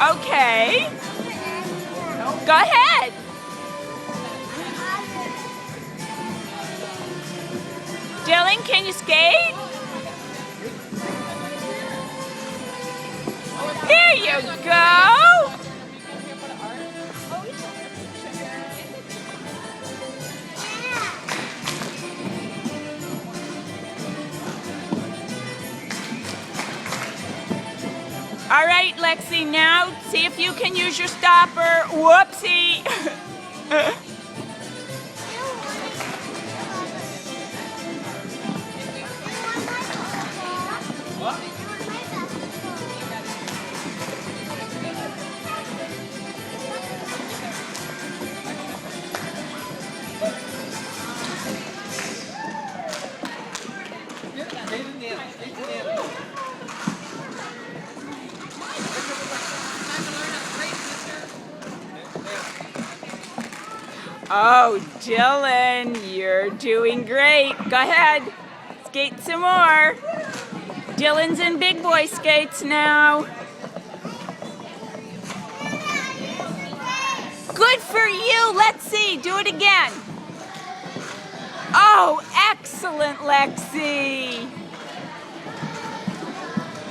Okay. Go ahead. Dillon, can you skate? There you go. All right, Lexi, now see if you can use your stopper. Whoopsie. Oh, Dillon, you're doing great. Go ahead, skate some more. Dillon's in big boy skates now. Good for you. Let's see, do it again. Oh, excellent, Lexi.